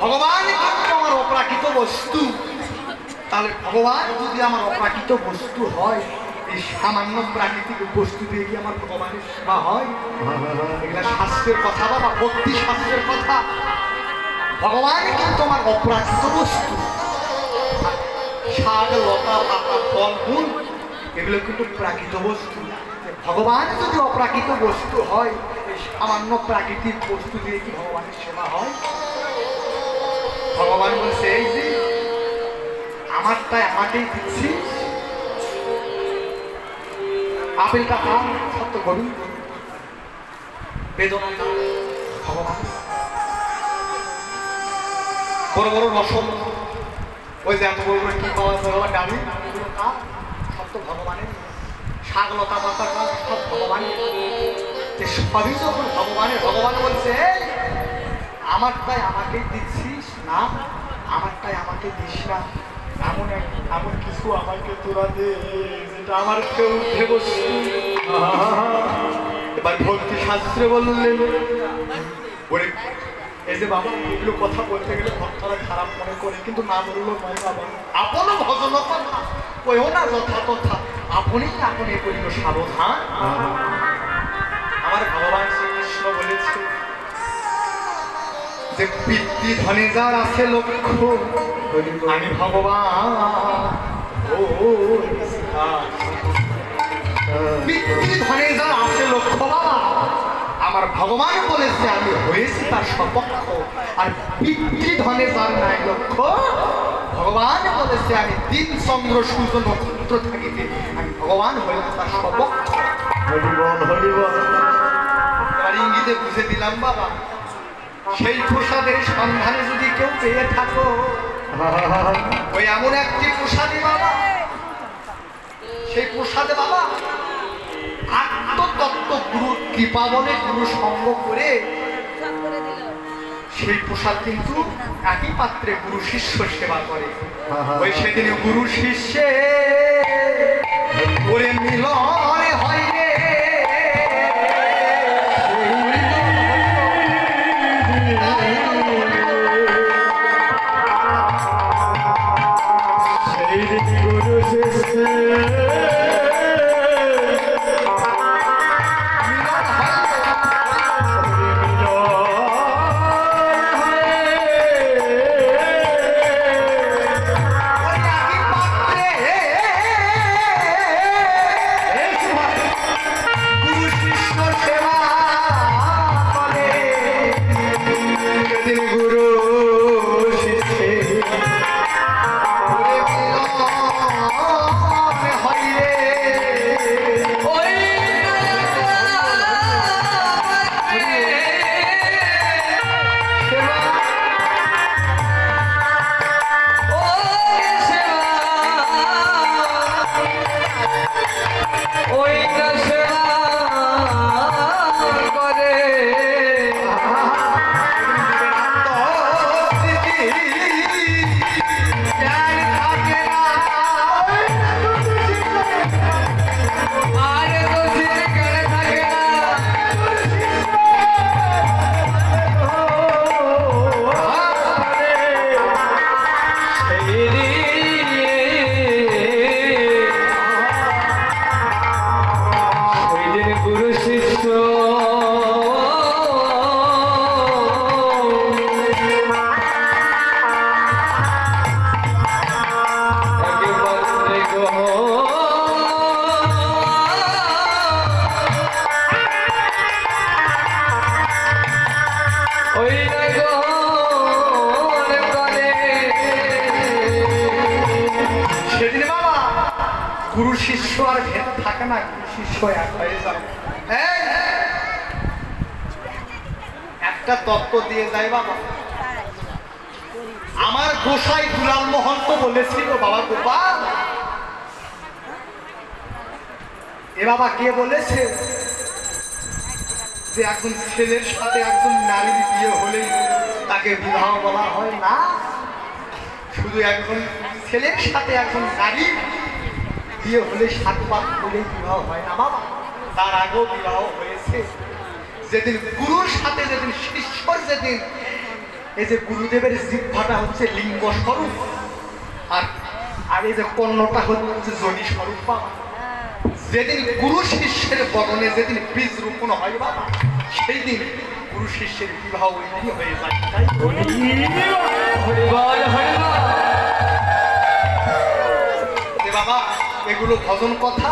ভগবান আমার অপ্রাকৃত বস্তু, তাহলে ভগবান যদি আমার অপ্রাকৃত বস্তু হয়, এই সামান্য প্রাকৃতিক বস্তু দিয়ে কি আমার ভগবানের সেবা হয়? এগুলা শাস্ত্রের কথা বাবা, ভক্তি শাস্ত্রের কথা। ভগবান কিন্তু আমার অপ্রাকৃত বস্তু। শাক, লতা, পাতা, ফল, ফুল এগুলো কিন্তু প্রাকৃত বস্তু। ভগবান যদি অপ্রাকৃত বস্তু হয়, এই সামান্য প্রাকৃতিক বস্তু দিয়ে কি ভগবানের সেবা হয়? ভগবান বলছে, এই যে আমারটাই আমাকেই দিচ্ছি, আপেলটা খান, সত্য গোবিন্দ, বেদনা ভগবান, বড় বড় রসম, ওই যে এত বড় বড় কি পাওয়া যায় ডালি, সত্য ভগবানের। শাক, লতা, পাতা সব ভগবানের। সবই যখন ভগবানের, ভগবান বলছে আমারটাই আমাকেই দিচ্ছিস না, আমারটাই আমাকে দিস না, এমন কিছু আমাকে তোরা দে যেটা আমার কেউ উঠে বসে। এবার ভক্তি শাস্ত্রে বললেন, ওরে এই যে বাবা এগুলো কথা বলতে গেলে ভক্তরা খারাপ মনে করে, কিন্তু না বললো নয় বাবা, আপনও ভজন কথা কইও না যথা তথা, আপনি আপনি করিল সাবধান। আমার ভগবান শ্রীকৃষ্ণ বলেছে যে পিতৃ ধনে যার আছে লক্ষ্য, আমি ভগবান পিতৃ ধনে যার আছে লক্ষ্য বাবা, আমার ভগবান বলেছে আমি হয়েছি তার সপক্ষ। আর পিতৃ ধনে যার নাই লক্ষ্য, ভগবান বলেছে আমি দিন চন্দ্র সূর্য নক্ষত্র থাকিতে আমি ভগবান হইলাম তার সপক্ষ। এবার ইঙ্গিতে বুঝে দিলাম বাবা, সেই প্রসাদের সন্ধানে যদি কেউ পেয়ে থাকো, ওই এমন একটি প্রসাদে বাবা, সেই প্রসাদে বাবা আত্মতত্ত্ব গুরু কৃপাবনে গুরু সঙ্গ করে সেই প্রসাদ কিন্তু একই পাত্রে গুরু শিষ্য সেবা করে। ওই সেদিন গুরু শিষ্যে করে মিলন হয় রে, গুরু শিষ্য আর ভেদ থাকে না, গুরু শিষ্য এক হয়ে যায়। একটা তত্ত্ব দিয়ে যায় বাবা, আমার গোসাই দুলাল মহন্ত বলেছিল বাবা গোপাল, এ বাবা কে বলেছে যে একজন ছেলের সাথে একজন নারীর বিয়ে হলেই তাকে বিবাহ বলা হয় না, শুধু একজন ছেলের সাথে একজন নারী বিয়ে হলে 7 পাক হলেই বিবাহ হয় না বাবা, তার আগেও বিবাহ হয়েছে। যেদিন গুরুর সাথে যেদিন শিষ্যর যেদিন এই যে গুরুদেবের জিহ্বাটা হচ্ছে লিঙ্গ স্বরূপ, আর আর এই যে কর্ণটা হচ্ছে যোনি স্বরূপ বাবা। যেদিন গুরু শিষ্যের বদনে যেদিন বীজ রোপণ হয় বাবা, সেই দিন গুরু শিষ্যের বিবাহ ওই দিনই হয়ে যায়। তাই বাবা এগুলো ভজন কথা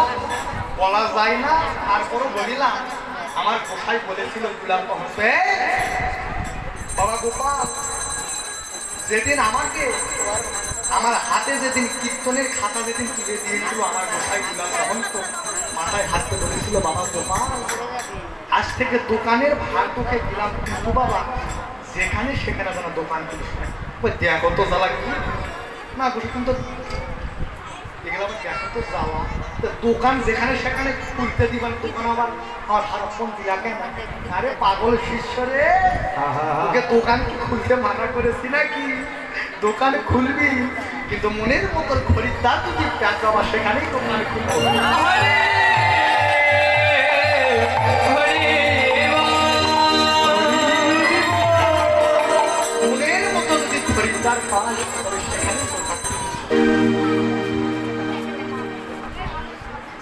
বলা যায় না, তারপরও বলিলাম। আমার গোসাই বলেছিল গুলাম হোসেন বাবা গোপাল, যেদিন আমাকে আমার হাতে যেদিন কীর্তনের খাতা যেদিন তুলে দিয়েছিল আমার গোসাই গুলাম মহন্ত, মাথায় হাতে বলেছিল বাবা গোপাল আজ থেকে দোকানের ভার তোকে দিলাম, কিন্তু বাবা যেখানে সেখানে যেন দোকান করিস না। ওই দেখো তো জ্বালা কি না গোসা, কিন্তু এগুলো আবার দেখো তো জ্বালা, দোকান যেখানে সেখানে খুলতে দিবেন, দোকান আবার আমার ভারতপন দিলা কেন? আরে পাগল শিষ্য রে, ওকে দোকান কি খুলতে মানা করেছি নাকি? দোকান খুলবি, কিন্তু মনের মতো খরিদ্দার যদি প্যাক বাবা সেখানেই দোকান খুলবো। মনের মতো যদি খরিদ্দার পাওয়া তবে সেখানে দোকান,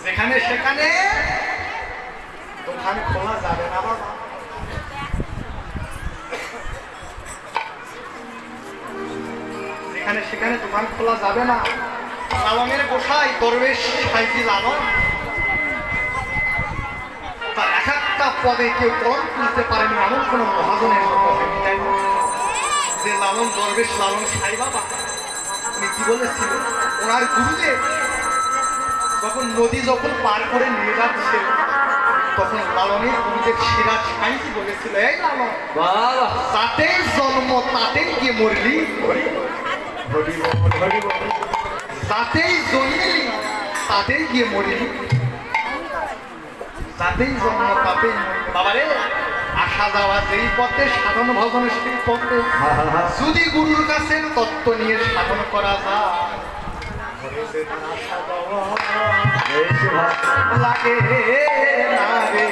যেখানে সেখানে দোকান খোলা যাবে না বাবা। যেখানে সেখানে দোকান খোলা যাবে না। লালনের গোসাই দরবেশ সাইজি লালন, তার এক একটা পদে কেউ কলম তুলতে পারেনি এমন কোনো মহাজনের যে লালন দরবেশ লালন সাই বাবা। উনি কি বলেছিল? ওনার গুরুদেব যখন নদী যখন পার করে নিয়ে যাচ্ছে, তখন লালনের গুরুদেব সিরাজ সাইজি বলেছিল, এই লালন তাতেই জন্ম তাতেই গিয়ে মরলি, তাতেই জন্মলি তাতেই গিয়ে মরলি, তাতেই জন্ম তাতেই বাবারে আসা যাওয়া যেই পথে সাধন ভজন সেই পথে যদি গুরুর কাছে তত্ত্ব নিয়ে সাধন করা যায় লাগে না রে।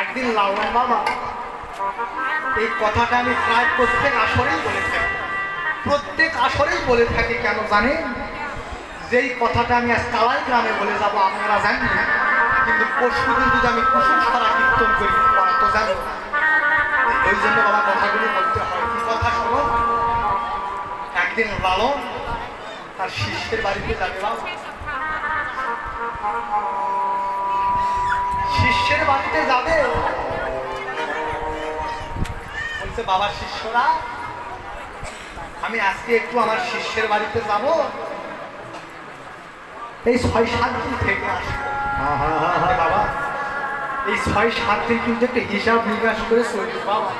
একদিন লালন বাবা এই কথাটা আমি প্রায় প্রত্যেক আসরেই বলে থাকি, প্রত্যেক আসরেই বলে থাকি। কেন জানেন? যেই কথাটা আমি আজ কালাই গ্রামে বলে যাবো আপনারা জানেন, কিন্তু পরশু দিন যদি আমি কুসুম সারা কীর্তন করি তো জানি, ওই জন্য বাবা কথাগুলি বলতে হয়। কি কথা শোনো? একদিন লালন তার শিষ্যের বাড়িতে যাবে বাবা, শিষ্যের বাড়িতে যাবে, বলছে বাবা শিষ্যরা আমি আজকে একটু আমার শিষ্যের বাড়িতে যাব, এই ৬-৭ দিন থেকে আসবো। বাবা এই ৬-৭ দিন কিন্তু একটা হিসাব নিকাশ করে চলবে বাবা,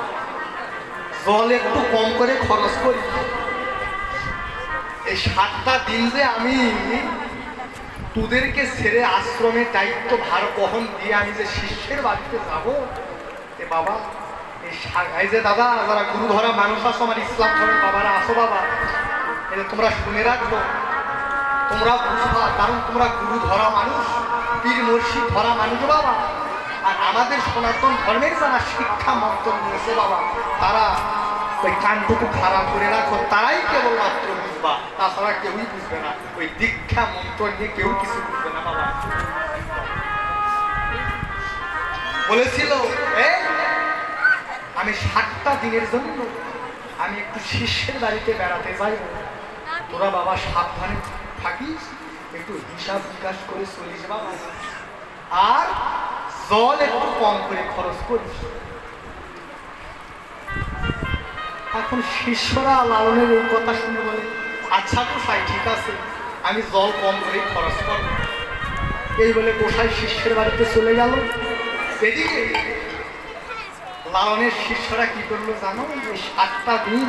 জল একটু কম করে খরচ করি। এই ৭টা দিন যে আমি তোদেরকে ছেড়ে আশ্রমের দায়িত্ব ভার বহন দিয়ে আমি যে শিষ্যের বাড়িতে যাব, এ বাবা এই যে দাদা যারা গুরু ধরা মানুষ আছো, আমার ইসলাম ধর্মের বাবারা আসো বাবা, এই তোমরা শুনে রাখো, তোমরা বুঝবা, কারণ তোমরা গুরু ধরা মানুষ, পীর মুর্শিদ ধরা মানুষ বাবা। আর আমাদের সনাতন ধর্মের যারা শিক্ষা মন্ত্র নিয়েছে বাবা, তারা ওই কানটুকু খারাপ করে রাখো, তারাই কেবলমাত্র বুঝবা, তাছাড়া কেউই বুঝবে না। ওই দীক্ষা মন্ত্র নিয়ে কেউ কিছু বুঝবে না বাবা। বলেছিল আমি 7টা দিনের জন্য আমি একটু শিষ্যের বাড়িতে বেড়াতে যাই, তোরা বাবা সাবধানে থাকিস, একটু হিসাব বিকাশ করে চলিস বাবা, আর জল একটু কম করে খরচ করিস। এখন শিষ্যরা লালনের এই কথা শুনে বলে, আচ্ছা গোসাই ঠিক আছে, আমি জল কম করে খরচ করব। এই বলে গোসাই শিষ্যের বাড়িতে চলে গেল। এদিকে লালনের শিষ্যরা কি করলো জানো, এই 7টা দিন